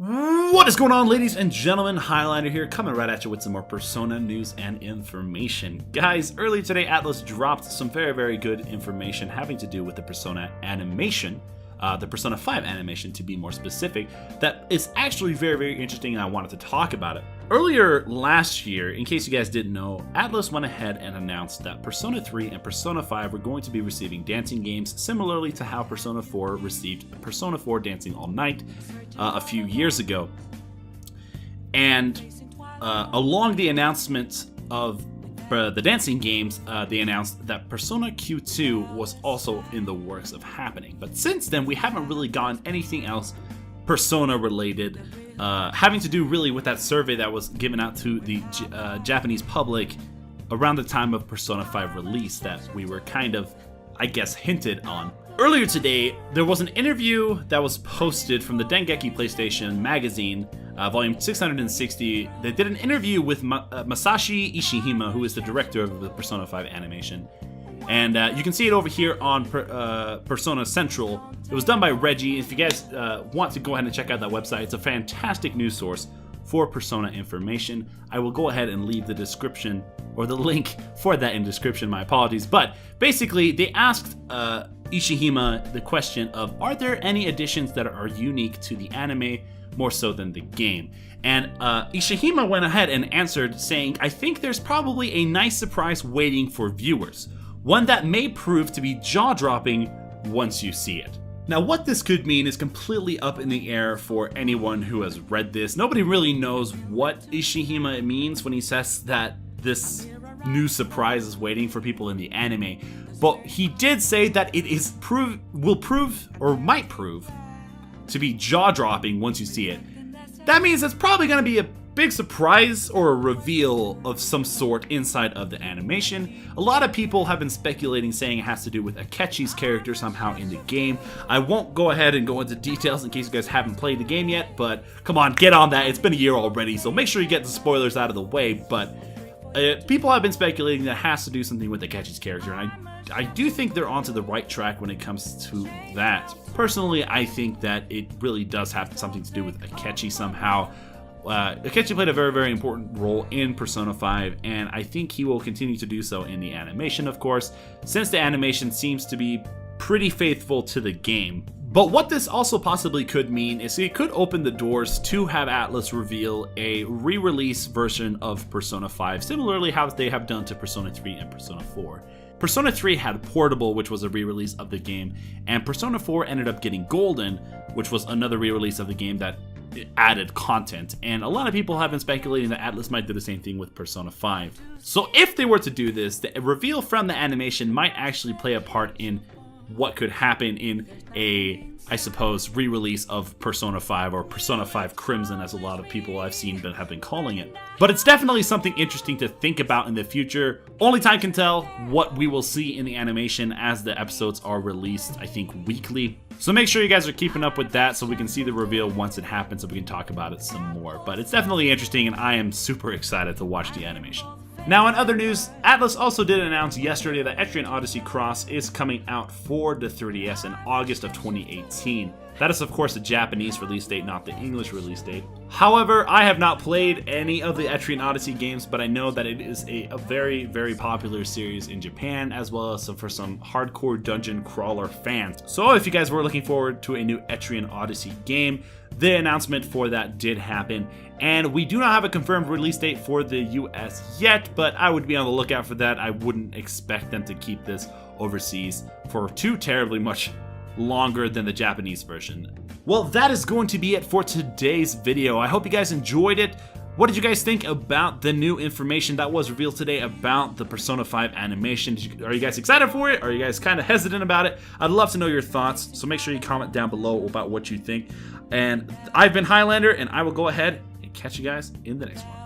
What is going on, ladies and gentlemen? Highlander here, coming right at you with some more Persona news and information. Guys, earlier today, Atlus dropped some very good information having to do with the Persona animation, the Persona 5 animation to be more specific, that is actually very interesting, and I wanted to talk about it. Earlier last year, in case you guys didn't know, Atlus went ahead and announced that Persona 3 and Persona 5 were going to be receiving dancing games similarly to how Persona 4 received Persona 4 Dancing All Night a few years ago. And along the announcement of the dancing games, they announced that Persona Q2 was also in the works of happening. But since then, we haven't really gotten anything else Persona related, having to do really with that survey that was given out to the Japanese public around the time of Persona 5 release that we were kind of, I guess, hinted on. Earlier today, there was an interview that was posted from the Dengeki PlayStation magazine, volume 660. They did an interview with Masashi Ishihima, who is the director of the Persona 5 animation. And you can see it over here on Persona Central. It was done by Reggie. If you guys want to go ahead and check out that website, it's a fantastic news source for Persona information. I will go ahead and leave the description, or the link for that in description, my apologies. But basically, they asked Ishihima the question of, are there any additions that are unique to the anime more so than the game? And Ishihima went ahead and answered saying, I think there's probably a nice surprise waiting for viewers. One that may prove to be jaw-dropping once you see it. Now, what this could mean is completely up in the air for anyone who has read this. Nobody really knows what Ishihima means when he says that this new surprise is waiting for people in the anime. But he did say that it is will prove, or might prove, to be jaw-dropping once you see it. That means it's probably going to be a big surprise or a reveal of some sort inside of the animation. A lot of people have been speculating, saying it has to do with Akechi's character somehow in the game. I won't go ahead and go into details in case you guys haven't played the game yet, but come on, get on that. It's been a year already, so make sure you get the spoilers out of the way. But people have been speculating that it has to do something with Akechi's character, and I do think they're onto the right track when it comes to that. Personally, I think that it really does have something to do with Akechi somehow. Akechi played a very important role in Persona 5, and I think he will continue to do so in the animation, of course, since the animation seems to be pretty faithful to the game. But what this also possibly could mean is it could open the doors to have Atlus reveal a re-release version of Persona 5, similarly how they have done to Persona 3 and Persona 4. Persona 3 had Portable, which was a re-release of the game, and Persona 4 ended up getting Golden, which was another re-release of the game that added content. And a lot of people have been speculating that Atlus might do the same thing with Persona 5. So if they were to do this, the reveal from the animation might actually play a part in what could happen in a, I suppose, re-release of Persona 5, or Persona 5 Crimson, as a lot of people I've seen have been calling it. But it's definitely something interesting to think about in the future. Only time can tell what we will see in the animation as the episodes are released, I think, weekly. So make sure you guys are keeping up with that so we can see the reveal once it happens, so we can talk about it some more. But it's definitely interesting, and I am super excited to watch the animation. Now, in other news, Atlus also did announce yesterday that Etrian Odyssey Cross is coming out for the 3DS in August of 2018. That is, of course, the Japanese release date, not the English release date. However, I have not played any of the Etrian Odyssey games, but I know that it is a very popular series in Japan, as well as for some hardcore dungeon crawler fans. So if you guys were looking forward to a new Etrian Odyssey game, the announcement for that did happen, and we do not have a confirmed release date for the US yet, but I would be on the lookout for that. I wouldn't expect them to keep this overseas for too terribly much longer than the Japanese version. Well, that is going to be it for today's video. I hope you guys enjoyed it. What did you guys think about the new information that was revealed today about the Persona 5 animation? Are you guys excited for it? Are you guys kind of hesitant about it? I'd love to know your thoughts, so make sure you comment down below about what you think. And I've been Highlander, and I will go ahead and catch you guys in the next one.